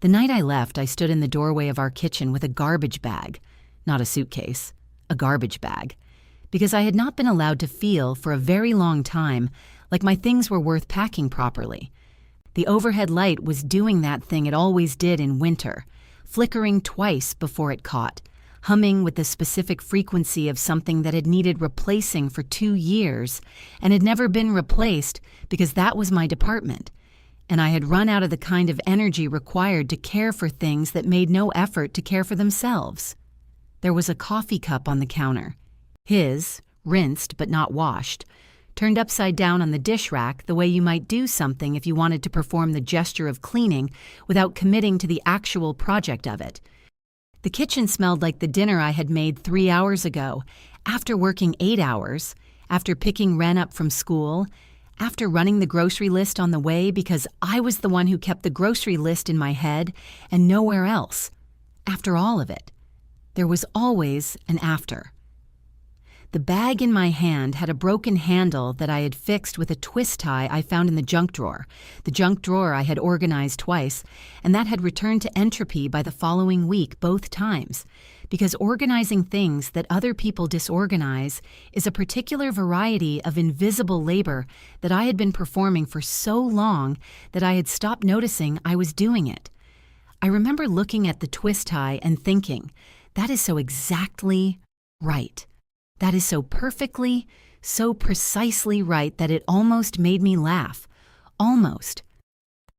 The night I left, I stood in the doorway of our kitchen with a garbage bag, not a suitcase, a garbage bag, because I had not been allowed to feel for a very long time like my things were worth packing properly. The overhead light was doing that thing it always did in winter, flickering twice before it caught, humming with the specific frequency of something that had needed replacing for 2 years and had never been replaced because that was my department, and I had run out of the kind of energy required to care for things that made no effort to care for themselves. There was a coffee cup on the counter. His, rinsed but not washed, turned upside down on the dish rack the way you might do something if you wanted to perform the gesture of cleaning without committing to the actual project of it. The kitchen smelled like the dinner I had made 3 hours ago, after working 8 hours, after picking Ren up from school, after running the grocery list on the way because I was the one who kept the grocery list in my head and nowhere else. After all of it, there was always an after. The bag in my hand had a broken handle that I had fixed with a twist tie I found in the junk drawer I had organized twice, and that had returned to entropy by the following week both times, because organizing things that other people disorganize is a particular variety of invisible labor that I had been performing for so long that I had stopped noticing I was doing it. I remember looking at the twist tie and thinking, that is so exactly right. That is so perfectly, so precisely right that it almost made me laugh. Almost.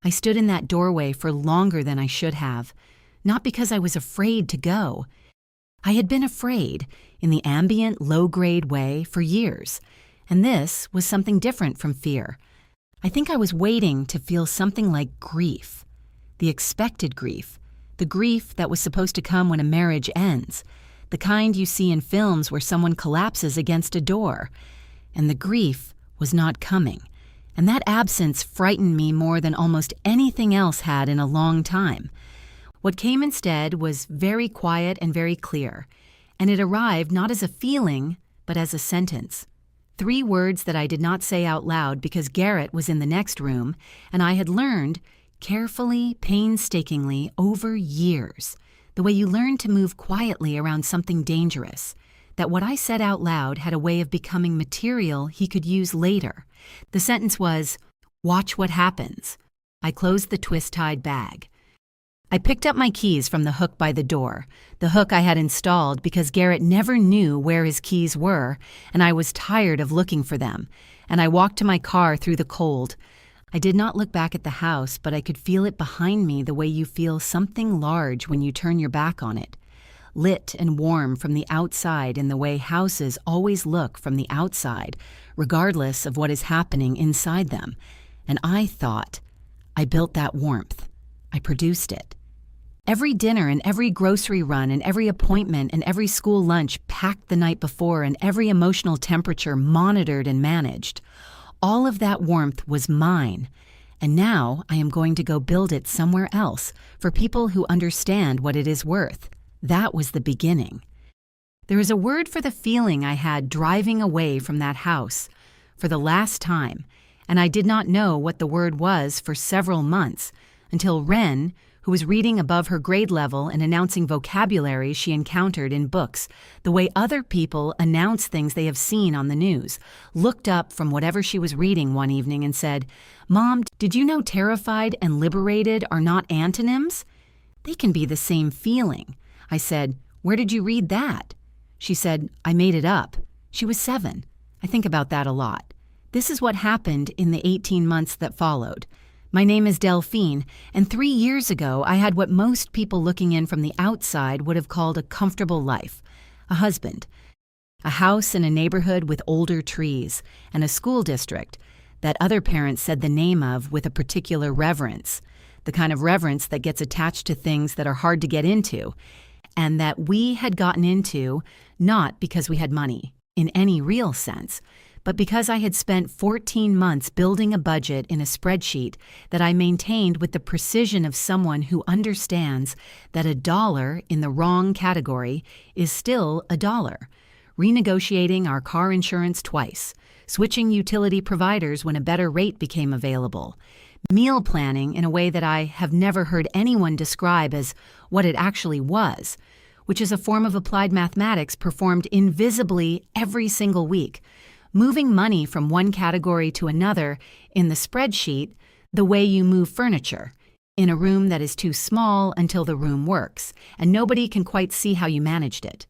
I stood in that doorway for longer than I should have, not because I was afraid to go. I had been afraid, in the ambient, low-grade way, for years, and this was something different from fear. I think I was waiting to feel something like grief, the expected grief, the grief that was supposed to come when a marriage ends, the kind you see in films where someone collapses against a door. And the grief was not coming, and that absence frightened me more than almost anything else had in a long time. What came instead was very quiet and very clear, and it arrived not as a feeling, but as a sentence. 3 words that I did not say out loud because Garrett was in the next room, and I had learned, carefully, painstakingly, over years, the way you learn to move quietly around something dangerous, that what I said out loud had a way of becoming material he could use later. The sentence was, "Watch what happens." I closed the twist-tied bag. I picked up my keys from the hook by the door, the hook I had installed because Garrett never knew where his keys were, and I was tired of looking for them, and I walked to my car through the cold. I did not look back at the house, but I could feel it behind me the way you feel something large when you turn your back on it, lit and warm from the outside in the way houses always look from the outside, regardless of what is happening inside them. And I thought, I built that warmth. I produced it. Every dinner and every grocery run and every appointment and every school lunch packed the night before and every emotional temperature monitored and managed. All of that warmth was mine, and now I am going to go build it somewhere else for people who understand what it is worth. That was the beginning. There is a word for the feeling I had driving away from that house for the last time, and I did not know what the word was for several months until Ren, who was reading above her grade level and announcing vocabulary she encountered in books, the way other people announce things they have seen on the news, looked up from whatever she was reading one evening and said, "Mom, did you know terrified and liberated are not antonyms? They can be the same feeling." I said, "Where did you read that?" She said, "I made it up." She was 7. I think about that a lot. This is what happened in the 18 months that followed. My name is Delphine, and 3 years ago I had what most people looking in from the outside would have called a comfortable life, a husband, a house in a neighborhood with older trees, and a school district that other parents said the name of with a particular reverence, the kind of reverence that gets attached to things that are hard to get into, and that we had gotten into not because we had money, in any real sense, but because I had spent 14 months building a budget in a spreadsheet that I maintained with the precision of someone who understands that $1 in the wrong category is still $1, renegotiating our car insurance twice, switching utility providers when a better rate became available, meal planning in a way that I have never heard anyone describe as what it actually was, which is a form of applied mathematics performed invisibly every single week, moving money from one category to another in the spreadsheet the way you move furniture, in a room that is too small until the room works, and nobody can quite see how you managed it.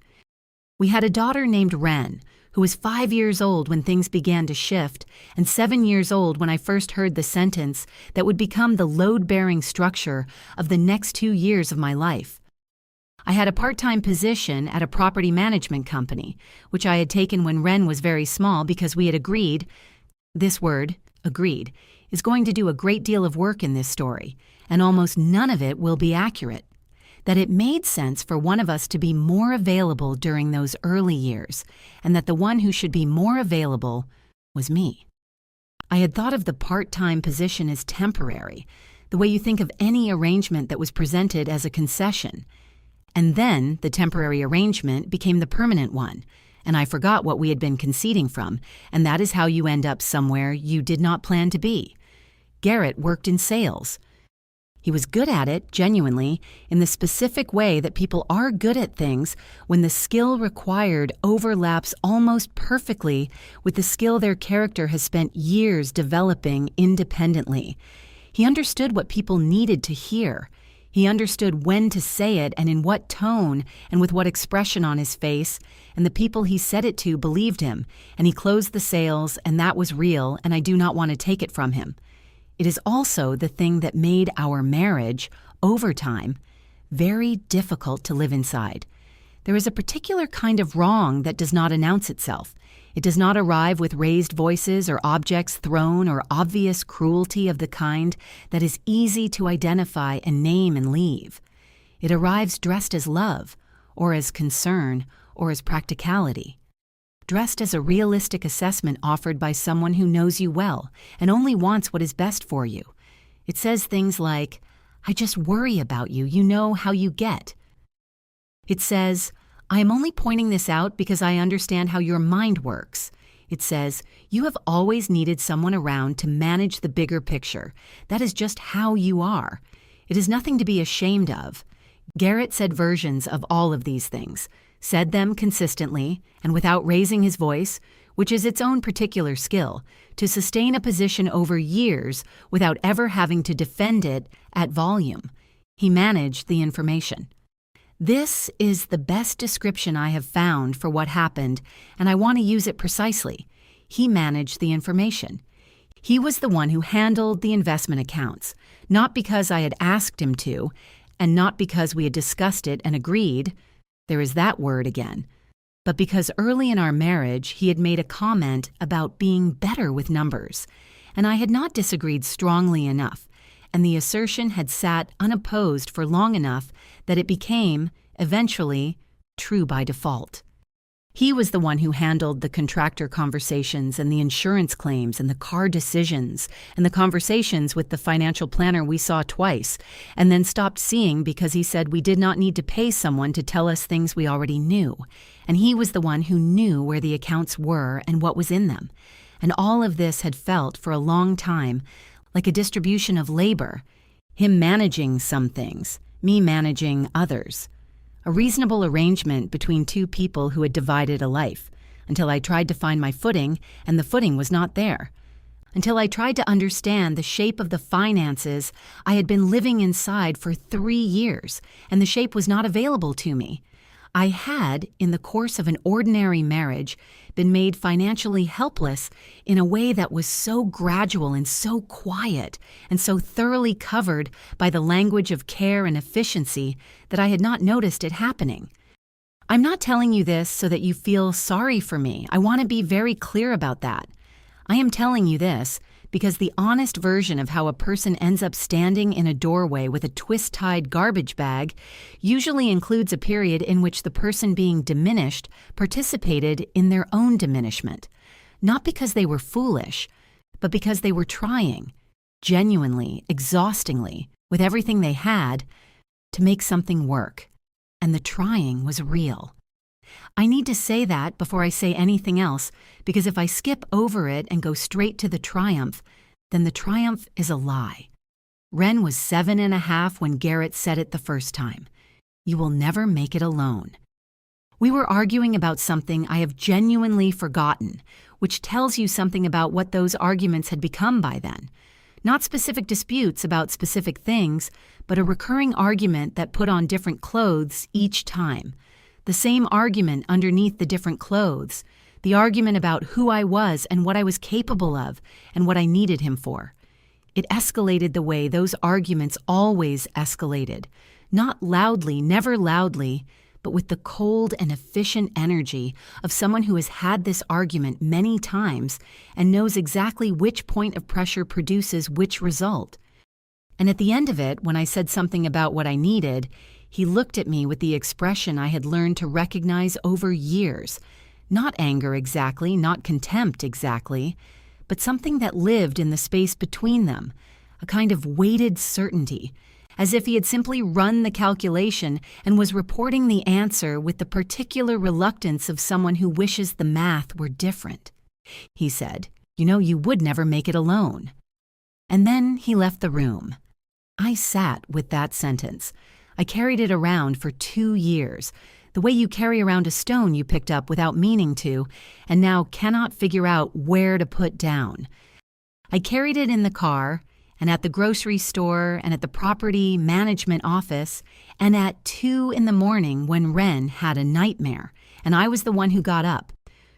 We had a daughter named Wren, who was 5 years old when things began to shift, and 7 years old when I first heard the sentence that would become the load-bearing structure of the next 2 years of my life. I had a part-time position at a property management company, which I had taken when Wren was very small because we had agreed, this word, agreed, is going to do a great deal of work in this story, and almost none of it will be accurate, that it made sense for one of us to be more available during those early years, and that the one who should be more available was me. I had thought of the part-time position as temporary, the way you think of any arrangement that was presented as a concession. And then the temporary arrangement became the permanent one, and I forgot what we had been conceding from, and that is how you end up somewhere you did not plan to be. Garrett worked in sales. He was good at it, genuinely, in the specific way that people are good at things when the skill required overlaps almost perfectly with the skill their character has spent years developing independently. He understood what people needed to hear. He understood when to say it and in what tone and with what expression on his face, and the people he said it to believed him, and he closed the sales, and that was real, and I do not want to take it from him. It is also the thing that made our marriage, over time, very difficult to live inside. There is a particular kind of wrong that does not announce itself. It does not arrive with raised voices or objects thrown or obvious cruelty of the kind that is easy to identify and name and leave. It arrives dressed as love, or as concern, or as practicality. Dressed as a realistic assessment offered by someone who knows you well and only wants what is best for you. It says things like, "I just worry about you, you know how you get." It says, "I am only pointing this out because I understand how your mind works." It says, "You have always needed someone around to manage the bigger picture. That is just how you are. It is nothing to be ashamed of." Garrett said versions of all of these things, said them consistently and without raising his voice, which is its own particular skill, to sustain a position over years without ever having to defend it at volume. He managed the information. This is the best description I have found for what happened, and I want to use it precisely. He managed the information. He was the one who handled the investment accounts, not because I had asked him to, and not because we had discussed it and agreed, there is that word again, but because early in our marriage he had made a comment about being better with numbers, and I had not disagreed strongly enough, and the assertion had sat unopposed for long enough that it became, eventually, true by default. He was the one who handled the contractor conversations and the insurance claims and the car decisions and the conversations with the financial planner we saw twice and then stopped seeing because he said we did not need to pay someone to tell us things we already knew. And he was the one who knew where the accounts were and what was in them. And all of this had felt for a long time like a distribution of labor, him managing some things, me managing others. A reasonable arrangement between two people who had divided a life, until I tried to find my footing, and the footing was not there. Until I tried to understand the shape of the finances I had been living inside for 3 years, and the shape was not available to me. I had, in the course of an ordinary marriage, been made financially helpless in a way that was so gradual and so quiet and so thoroughly covered by the language of care and efficiency that I had not noticed it happening. I'm not telling you this so that you feel sorry for me. I want to be very clear about that. I am telling you this because the honest version of how a person ends up standing in a doorway with a twist-tied garbage bag usually includes a period in which the person being diminished participated in their own diminishment, not because they were foolish, but because they were trying, genuinely, exhaustingly, with everything they had, to make something work. And the trying was real. I need to say that before I say anything else, because if I skip over it and go straight to the triumph, then the triumph is a lie. Wren was 7.5 when Garrett said it the first time. You will never make it alone. We were arguing about something I have genuinely forgotten, which tells you something about what those arguments had become by then. Not specific disputes about specific things, but a recurring argument that put on different clothes each time. The same argument underneath the different clothes. The argument about who I was and what I was capable of and what I needed him for. It escalated the way those arguments always escalated. Not loudly, never loudly, but with the cold and efficient energy of someone who has had this argument many times and knows exactly which point of pressure produces which result. And at the end of it, when I said something about what I needed, he looked at me with the expression I had learned to recognize over years. Not anger exactly, not contempt exactly, but something that lived in the space between them, a kind of weighted certainty, as if he had simply run the calculation and was reporting the answer with the particular reluctance of someone who wishes the math were different. He said, you would never make it alone. And then he left the room. I sat with that sentence. I carried it around for 2 years, the way you carry around a stone you picked up without meaning to, and now cannot figure out where to put down. I carried it in the car, and at the grocery store, and at the property management office, and at 2 a.m. when Wren had a nightmare, and I was the one who got up,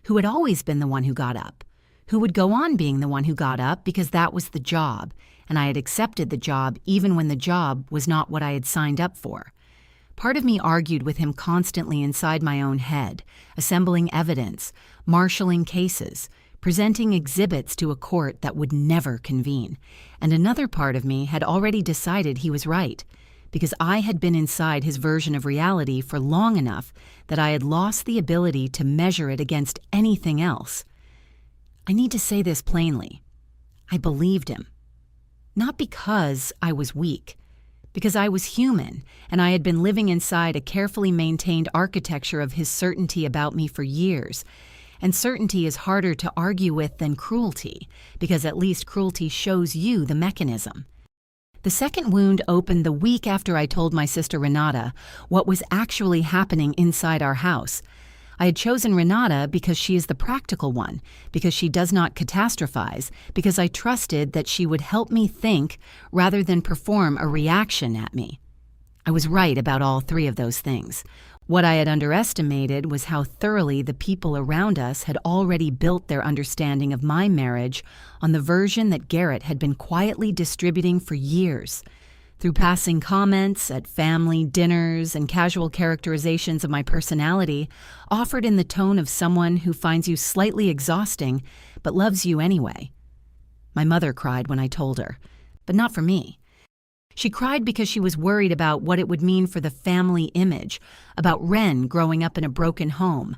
who had always been the one who got up, who would go on being the one who got up because that was the job, and I had accepted the job even when the job was not what I had signed up for. Part of me argued with him constantly inside my own head, assembling evidence, marshalling cases, presenting exhibits to a court that would never convene, and another part of me had already decided he was right, because I had been inside his version of reality for long enough that I had lost the ability to measure it against anything else. I need to say this plainly. I believed him. Not because I was weak, because I was human, and I had been living inside a carefully maintained architecture of his certainty about me for years. And certainty is harder to argue with than cruelty, because at least cruelty shows you the mechanism. The second wound opened the week after I told my sister Renata what was actually happening inside our house. I had chosen Renata because she is the practical one, because she does not catastrophize, because I trusted that she would help me think rather than perform a reaction at me. I was right about all 3 of those things. What I had underestimated was how thoroughly the people around us had already built their understanding of my marriage on the version that Garrett had been quietly distributing for years. Through passing comments at family dinners and casual characterizations of my personality, offered in the tone of someone who finds you slightly exhausting but loves you anyway. My mother cried when I told her, but not for me. She cried because she was worried about what it would mean for the family image, about Wren growing up in a broken home,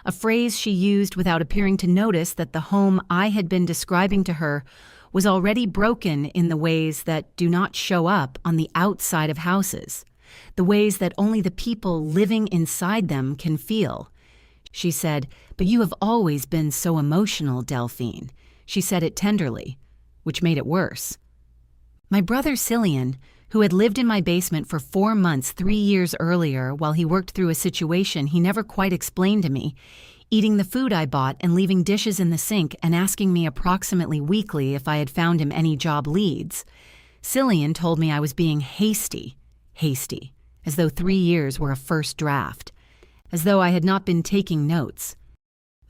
a phrase she used without appearing to notice that the home I had been describing to her was already broken in the ways that do not show up on the outside of houses, the ways that only the people living inside them can feel. She said, "But you have always been so emotional, Delphine." She said it tenderly, which made it worse. My brother Cillian, who had lived in my basement for 4 months 3 years earlier while he worked through a situation he never quite explained to me, eating the food I bought and leaving dishes in the sink and asking me approximately weekly if I had found him any job leads. Cillian told me I was being hasty, as though 3 years were a first draft, as though I had not been taking notes.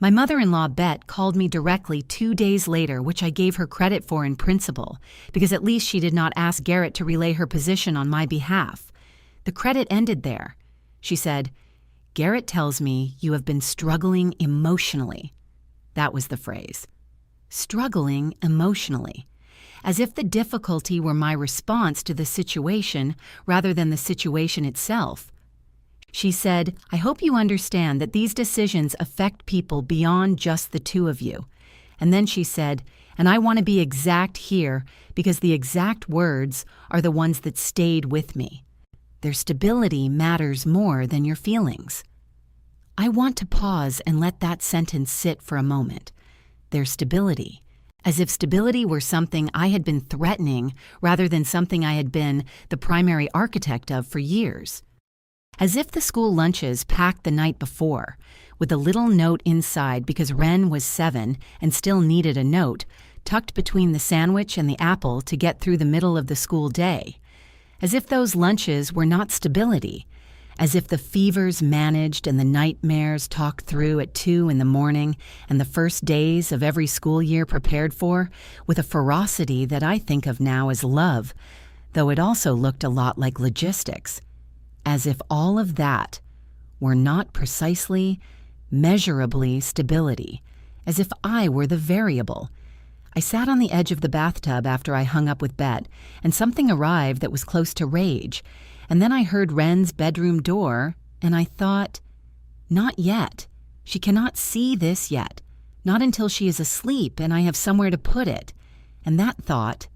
My mother-in-law, Bet, called me directly 2 days later, which I gave her credit for in principle, because at least she did not ask Garrett to relay her position on my behalf. The credit ended there. She said, "Garrett tells me you have been struggling emotionally." That was the phrase. Struggling emotionally. As if the difficulty were my response to the situation rather than the situation itself. She said, "I hope you understand that these decisions affect people beyond just the 2 of you." And then she said, "And I want to be exact here because the exact words are the ones that stayed with me. Their stability matters more than your feelings." I want to pause and let that sentence sit for a moment. Their stability, as if stability were something I had been threatening rather than something I had been the primary architect of for years. As if the school lunches packed the night before, with a little note inside because Ren was 7 and still needed a note, tucked between the sandwich and the apple to get through the middle of the school day. As if those lunches were not stability. As if the fevers managed and the nightmares talked through at 2 in the morning and the first days of every school year prepared for with a ferocity that I think of now as love, though it also looked a lot like logistics. As if all of that were not precisely, measurably stability. As if I were the variable. I sat on the edge of the bathtub after I hung up with Bet, and something arrived that was close to rage. And then I heard Ren's bedroom door, and I thought, not yet. She cannot see this yet. Not until she is asleep and I have somewhere to put it. And that thought,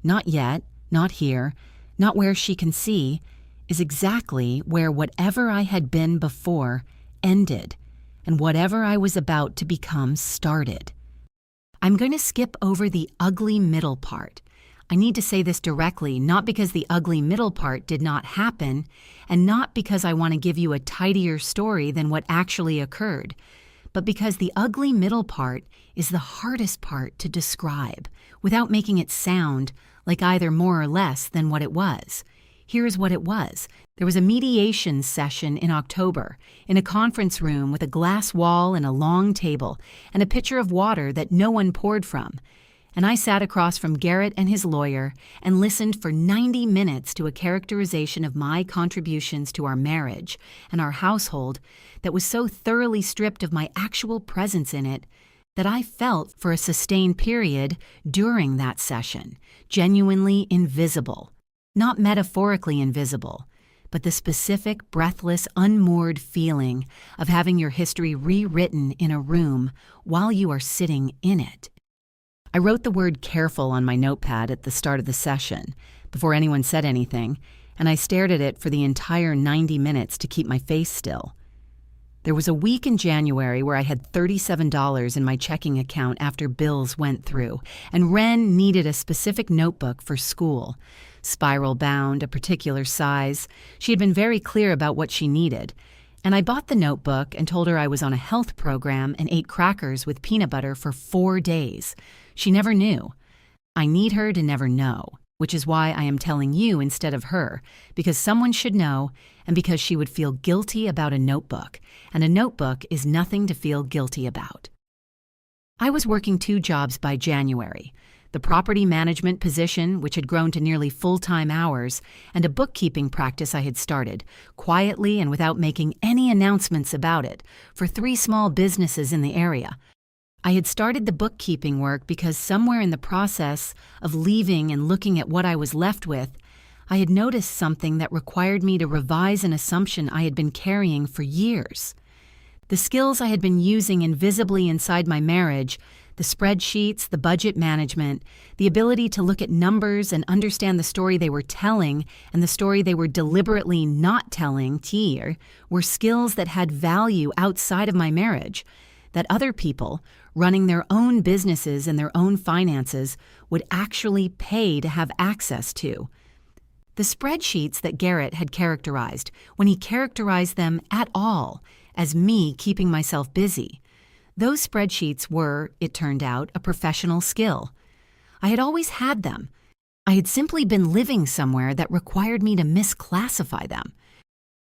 not yet, not here, not where she can see, is exactly where whatever I had been before ended, and whatever I was about to become started. I'm going to skip over the ugly middle part. I need to say this directly, not because the ugly middle part did not happen, and not because I want to give you a tidier story than what actually occurred, but because the ugly middle part is the hardest part to describe without making it sound like either more or less than what it was. Here's what it was. There was a mediation session in October in a conference room with a glass wall and a long table and a pitcher of water that no one poured from. And I sat across from Garrett and his lawyer and listened for 90 minutes to a characterization of my contributions to our marriage and our household that was so thoroughly stripped of my actual presence in it that I felt for a sustained period during that session genuinely invisible. Not metaphorically invisible, but the specific, breathless, unmoored feeling of having your history rewritten in a room while you are sitting in it. I wrote the word careful on my notepad at the start of the session, before anyone said anything, and I stared at it for the entire 90 minutes to keep my face still. There was a week in January where I had $37 in my checking account after bills went through, and Ren needed a specific notebook for school. Spiral-bound, a particular size. She had been very clear about what she needed. And I bought the notebook and told her I was on a health program and ate crackers with peanut butter for 4 days. She never knew. I need her to never know, which is why I am telling you instead of her, because someone should know and because she would feel guilty about a notebook, and a notebook is nothing to feel guilty about. I was working 2 jobs by January. The property management position, which had grown to nearly full-time hours, and a bookkeeping practice I had started, quietly and without making any announcements about it, for 3 small businesses in the area. I had started the bookkeeping work because somewhere in the process of leaving and looking at what I was left with, I had noticed something that required me to revise an assumption I had been carrying for years. The skills I had been using invisibly inside my marriage, the spreadsheets, the budget management, the ability to look at numbers and understand the story they were telling and the story they were deliberately not telling, were skills that had value outside of my marriage, that other people, running their own businesses and their own finances, would actually pay to have access to. The spreadsheets that Garrett had characterized, when he characterized them at all, as me keeping myself busy, those spreadsheets were, it turned out, a professional skill. I had always had them. I had simply been living somewhere that required me to misclassify them.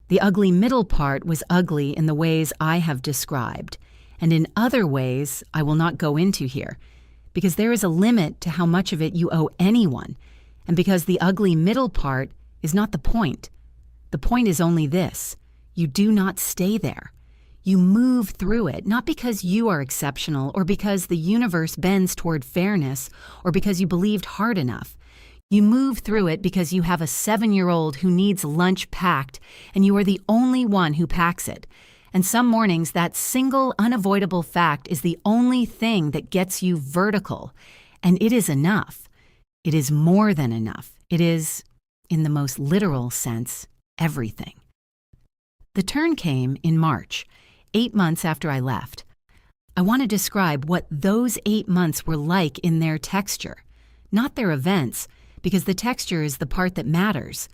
The ugly middle part was ugly in the ways I have described, and in other ways I will not go into here, because there is a limit to how much of it you owe anyone, and because the ugly middle part is not the point. The point is only this: you do not stay there. You move through it, not because you are exceptional or because the universe bends toward fairness or because you believed hard enough. You move through it because you have a 7-year-old who needs lunch packed and you are the only one who packs it. And some mornings that single unavoidable fact is the only thing that gets you vertical. And it is enough. It is more than enough. It is, in the most literal sense, everything. The turn came in March, 8 months after I left. I want to describe what those 8 months were like in their texture, not their events, because the texture is the part that matters.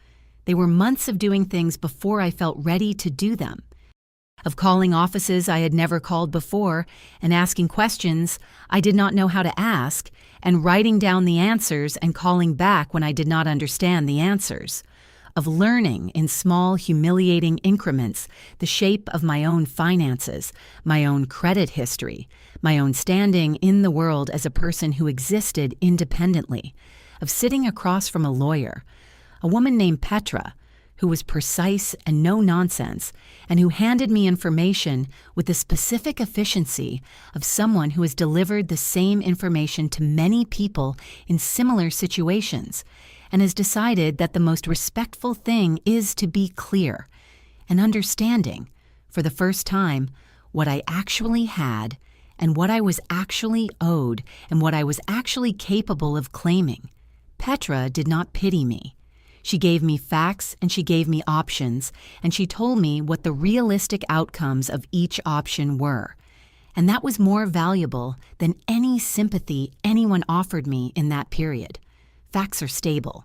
They were months of doing things before I felt ready to do them, of calling offices I had never called before and asking questions I did not know how to ask, and writing down the answers and calling back when I did not understand the answers, of learning in small, humiliating increments the shape of my own finances, my own credit history, my own standing in the world as a person who existed independently, of sitting across from a lawyer, a woman named Petra, who was precise and no nonsense, and who handed me information with the specific efficiency of someone who has delivered the same information to many people in similar situations, and has decided that the most respectful thing is to be clear and understanding, for the first time, what I actually had and what I was actually owed and what I was actually capable of claiming. Petra did not pity me. She gave me facts and she gave me options, and she told me what the realistic outcomes of each option were. And that was more valuable than any sympathy anyone offered me in that period. Facts are stable.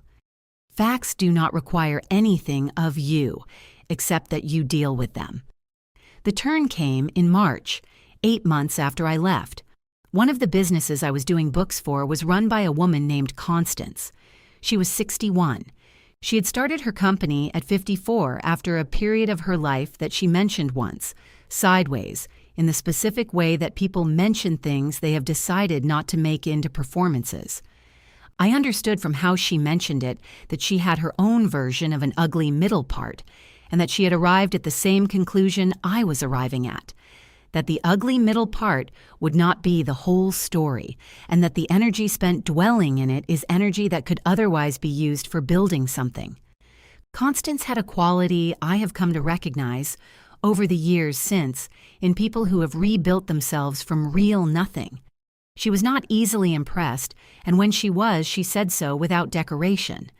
Facts do not require anything of you, except that you deal with them. The turn came in March, 8 months after I left. One of the businesses I was doing books for was run by a woman named Constance. She was 61. She had started her company at 54 after a period of her life that she mentioned once, sideways, in the specific way that people mention things they have decided not to make into performances. I understood from how she mentioned it that she had her own version of an ugly middle part, and that she had arrived at the same conclusion I was arriving at, that the ugly middle part would not be the whole story, and that the energy spent dwelling in it is energy that could otherwise be used for building something. Constance had a quality I have come to recognize over the years since in people who have rebuilt themselves from real nothing. She was not easily impressed, and when she was, she said so without decoration.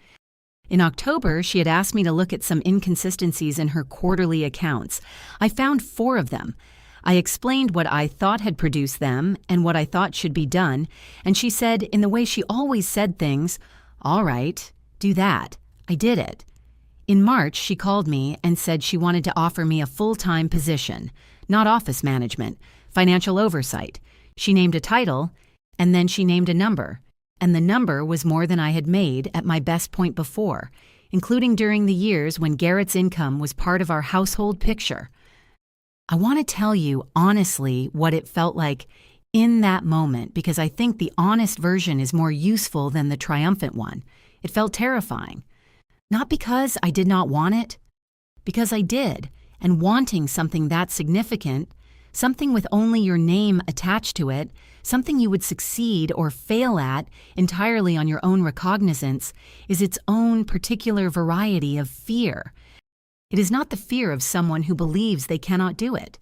In October, she had asked me to look at some inconsistencies in her quarterly accounts. I found 4 of them. I explained what I thought had produced them and what I thought should be done, and she said, in the way she always said things, "All right, do that." I did it. In March, she called me and said she wanted to offer me a full-time position, not office management, financial oversight. She named a title, and then she named a number, and the number was more than I had made at my best point before, including during the years when Garrett's income was part of our household picture. I want to tell you honestly what it felt like in that moment, because I think the honest version is more useful than the triumphant one. It felt terrifying. Not because I did not want it, because I did, and wanting something that significant, something with only your name attached to it, something you would succeed or fail at entirely on your own recognizance, is its own particular variety of fear. It is not the fear of someone who believes they cannot do it.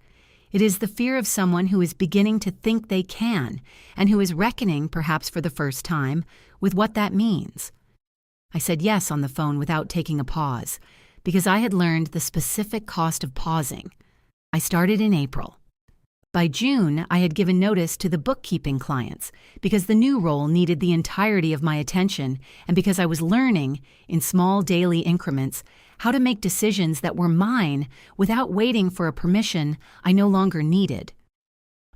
It is the fear of someone who is beginning to think they can, and who is reckoning, perhaps for the first time, with what that means. I said yes on the phone without taking a pause, because I had learned the specific cost of pausing. I started in April. By June, I had given notice to the bookkeeping clients, because the new role needed the entirety of my attention, and because I was learning, in small daily increments, how to make decisions that were mine without waiting for a permission I no longer needed.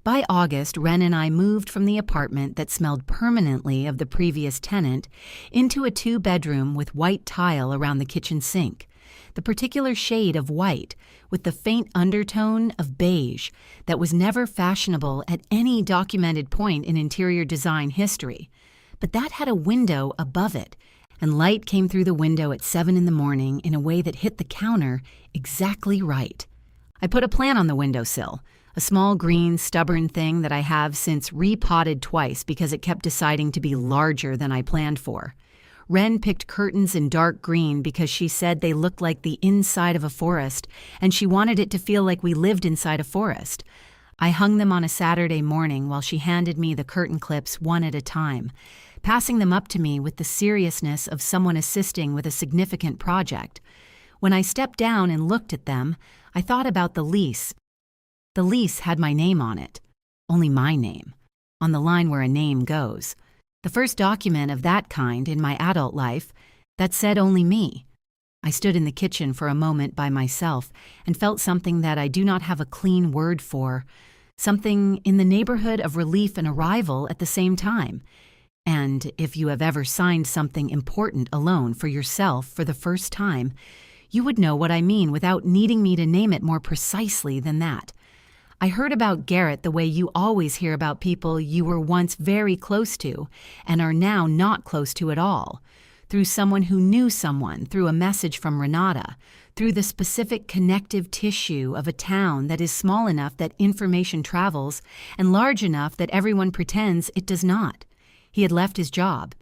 By August, Ren and I moved from the apartment that smelled permanently of the previous tenant into a 2-bedroom with white tile around the kitchen sink, the particular shade of white with the faint undertone of beige that was never fashionable at any documented point in interior design history, but that had a window above it, and light came through the window at 7 in the morning in a way that hit the counter exactly right. I put a plant on the windowsill, a small green stubborn thing that I have since repotted twice because it kept deciding to be larger than I planned for. Ren picked curtains in dark green because she said they looked like the inside of a forest, and she wanted it to feel like we lived inside a forest. I hung them on a Saturday morning while she handed me the curtain clips one at a time, passing them up to me with the seriousness of someone assisting with a significant project. When I stepped down and looked at them, I thought about the lease. The lease had my name on it. only my name, on the line where a name goes. The first document of that kind in my adult life that said only me. I stood in the kitchen for a moment by myself and felt something that I do not have a clean word for, something in the neighborhood of relief and arrival at the same time. And if you have ever signed something important alone for yourself for the first time, you would know what I mean without needing me to name it more precisely than that. I heard about Garrett the way you always hear about people you were once very close to and are now not close to at all. Through someone who knew someone, through a message from Renata, through the specific connective tissue of a town that is small enough that information travels and large enough that everyone pretends it does not. He had left his job.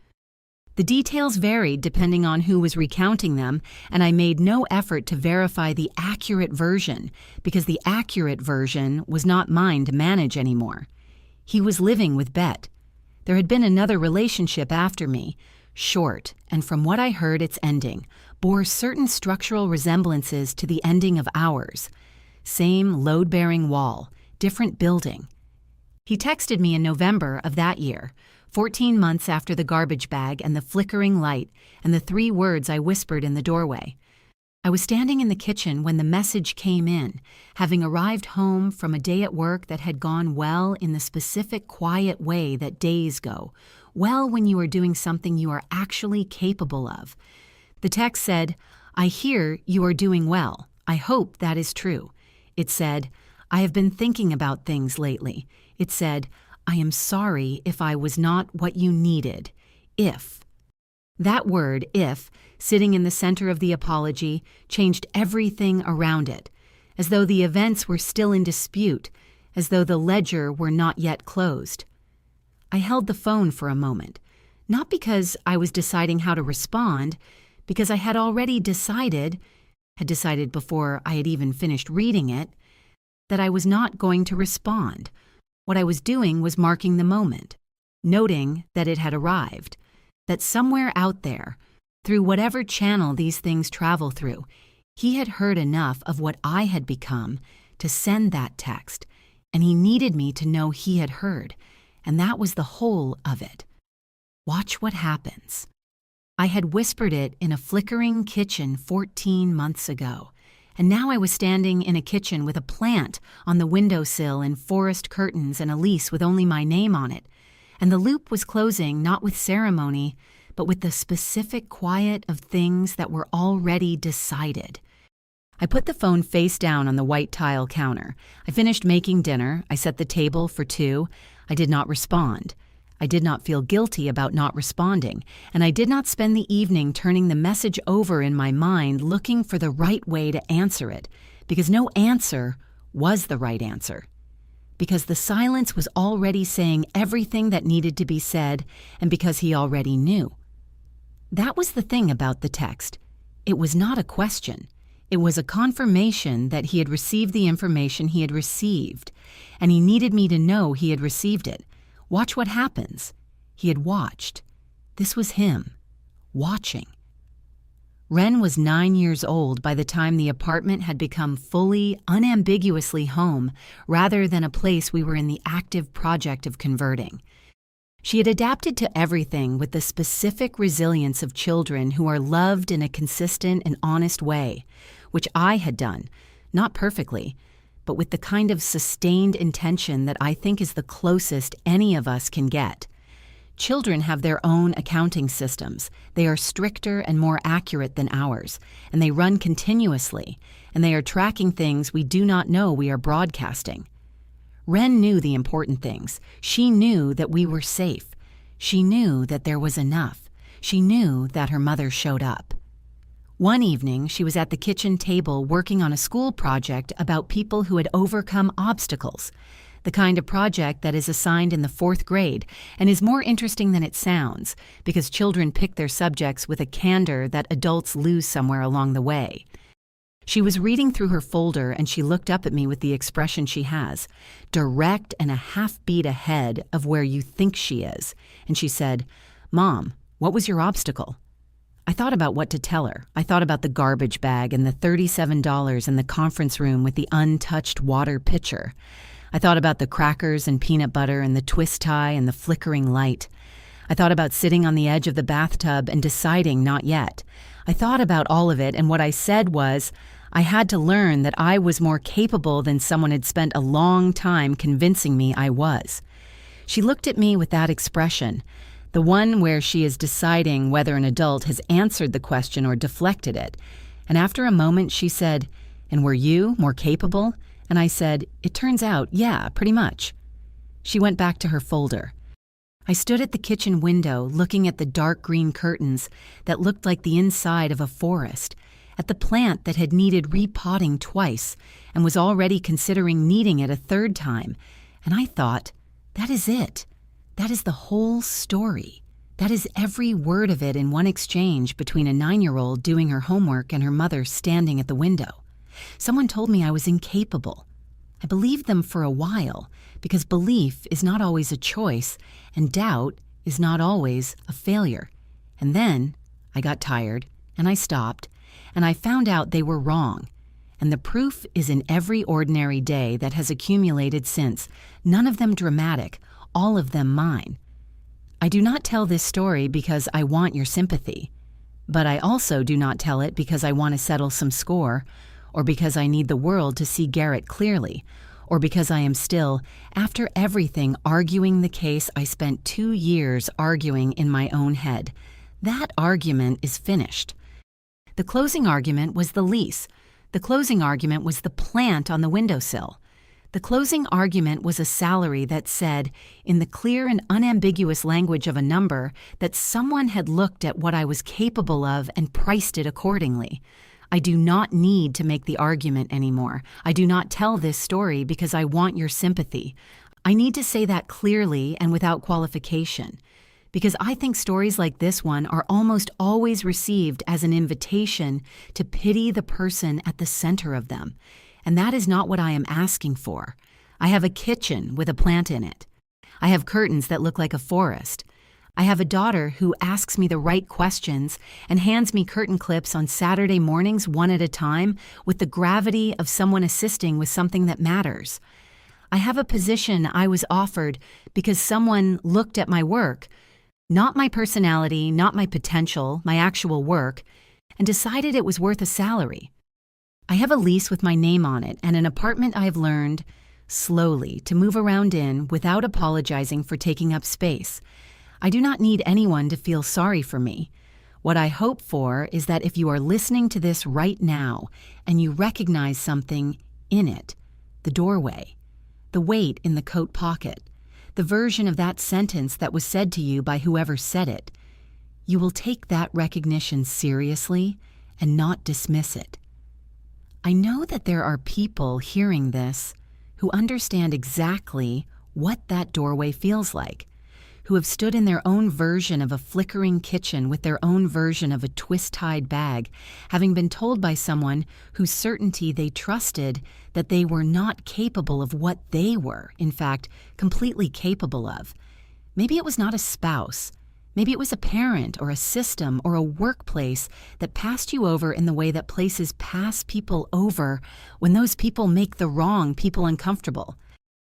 The details varied depending on who was recounting them, and I made no effort to verify the accurate version because the accurate version was not mine to manage anymore. He was living with Bet. There had been another relationship after me, short, and from what I heard its ending, bore certain structural resemblances to the ending of ours. Same load-bearing wall, different building. He texted me in November of that year, 14 months after the garbage bag and the flickering light and the 3 words I whispered in the doorway. I was standing in the kitchen when the message came in, having arrived home from a day at work that had gone well in the specific quiet way that days go, well when you are doing something you are actually capable of. The text said, "I hear you are doing well. I hope that is true." It said, "I have been thinking about things lately." It said, "I am sorry if I was not what you needed. If." That word, if, sitting in the center of the apology, changed everything around it, as though the events were still in dispute, as though the ledger were not yet closed. I held the phone for a moment, not because I was deciding how to respond, because I had already decided before I had even finished reading it, that I was not going to respond. What I was doing was marking the moment, noting that it had arrived, that somewhere out there, through whatever channel these things travel through, he had heard enough of what I had become to send that text, and he needed me to know he had heard, and that was the whole of it. Watch what happens. I had whispered it in a flickering kitchen 14 months ago, and now I was standing in a kitchen with a plant on the windowsill and forest curtains and a lease with only my name on it, and the loop was closing not with ceremony, but with the specific quiet of things that were already decided. I put the phone face down on the white tile counter. I finished making dinner. I set the table for 2. I did not respond. I did not feel guilty about not responding, and I did not spend the evening turning the message over in my mind looking for the right way to answer it, because no answer was the right answer. Because the silence was already saying everything that needed to be said, and because he already knew. That was the thing about the text. It was not a question. It was a confirmation that he had received the information he had received, and he needed me to know he had received it. Watch what happens. He had watched. This was him, watching. Ren was 9 years old by the time the apartment had become fully, unambiguously home, rather than a place we were in the active project of converting. She had adapted to everything with the specific resilience of children who are loved in a consistent and honest way, which I had done, not perfectly, but with the kind of sustained intention that I think is the closest any of us can get. Children have their own accounting systems. They are stricter and more accurate than ours, and they run continuously, and they are tracking things we do not know we are broadcasting. Ren knew the important things. She knew that we were safe. She knew that there was enough. She knew that her mother showed up. One evening, she was at the kitchen table working on a school project about people who had overcome obstacles, the kind of project that is assigned in the 4th grade and is more interesting than it sounds because children pick their subjects with a candor that adults lose somewhere along the way. She was reading through her folder and she looked up at me with the expression she has, direct and a half beat ahead of where you think she is, and she said, "Mom, what was your obstacle?" I thought about what to tell her. I thought about the garbage bag and the $37 in the conference room with the untouched water pitcher. I thought about the crackers and peanut butter and the twist tie and the flickering light. I thought about sitting on the edge of the bathtub and deciding not yet. I thought about all of it, and what I said was, I had to learn that I was more capable than someone had spent a long time convincing me I was. She looked at me with that expression, the one where she is deciding whether an adult has answered the question or deflected it. And after a moment, she said, "And were you more capable?" And I said, "It turns out, yeah, pretty much." She went back to her folder. I stood at the kitchen window looking at the dark green curtains that looked like the inside of a forest, at the plant that had needed repotting twice and was already considering needing it a third time, and I thought, that is it. That is the whole story. That is every word of it in one exchange between a 9-year-old doing her homework and her mother standing at the window. Someone told me I was incapable. I believed them for a while, because belief is not always a choice, and doubt is not always a failure. And then I got tired, and I stopped, and I found out they were wrong. And the proof is in every ordinary day that has accumulated since, none of them dramatic, all of them mine. I do not tell this story because I want your sympathy, but I also do not tell it because I want to settle some score, or because I need the world to see Garrett clearly, or because I am still, after everything, arguing the case I spent 2 years arguing in my own head. That argument is finished. The closing argument was the lease. The closing argument was the plant on the windowsill. The closing argument was a salary that said, in the clear and unambiguous language of a number, that someone had looked at what I was capable of and priced it accordingly. I do not need to make the argument anymore. I do not tell this story because I want your sympathy. I need to say that clearly and without qualification, because I think stories like this one are almost always received as an invitation to pity the person at the center of them. And that is not what I am asking for. I have a kitchen with a plant in it. I have curtains that look like a forest. I have a daughter who asks me the right questions and hands me curtain clips on Saturday mornings one at a time with the gravity of someone assisting with something that matters. I have a position I was offered because someone looked at my work, not my personality, not my potential, my actual work, and decided it was worth a salary. I have a lease with my name on it and an apartment I've learned, slowly, to move around in without apologizing for taking up space. I do not need anyone to feel sorry for me. What I hope for is that if you are listening to this right now and you recognize something in it, the doorway, the weight in the coat pocket, the version of that sentence that was said to you by whoever said it, you will take that recognition seriously and not dismiss it. I know that there are people hearing this who understand exactly what that doorway feels like, who have stood in their own version of a flickering kitchen with their own version of a twist-tied bag, having been told by someone whose certainty they trusted that they were not capable of what they were, in fact, completely capable of. Maybe it was not a spouse. Maybe it was a parent or a system or a workplace that passed you over in the way that places pass people over when those people make the wrong people uncomfortable.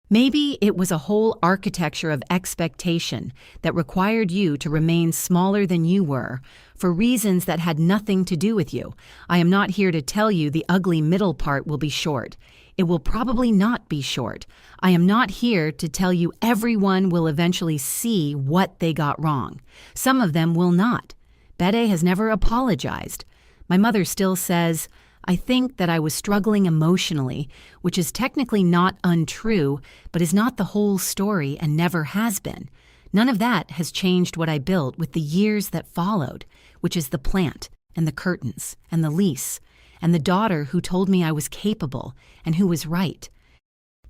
Maybe it was a whole architecture of expectation that required you to remain smaller than you were for reasons that had nothing to do with you. I am not here to tell you the ugly middle part will be short. It will probably not be short. I am not here to tell you everyone will eventually see what they got wrong. Some of them will not. Bede has never apologized. My mother still says, I think that I was struggling emotionally, which is technically not untrue, but is not the whole story and never has been. None of that has changed what I built with the years that followed, which is the plant and the curtains and the lease and the daughter who told me I was capable and who was right.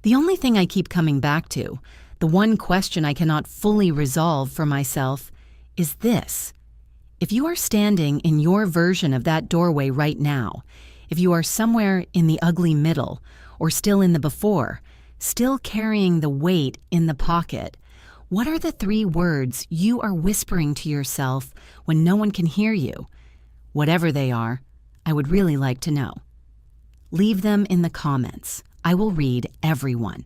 The only thing I keep coming back to, the one question I cannot fully resolve for myself, is this. If you are standing in your version of that doorway right now, if you are somewhere in the ugly middle or still in the before, still carrying the weight in the pocket, what are the 3 words you are whispering to yourself when no one can hear you? Whatever they are, I would really like to know. Leave them in the comments. I will read every one.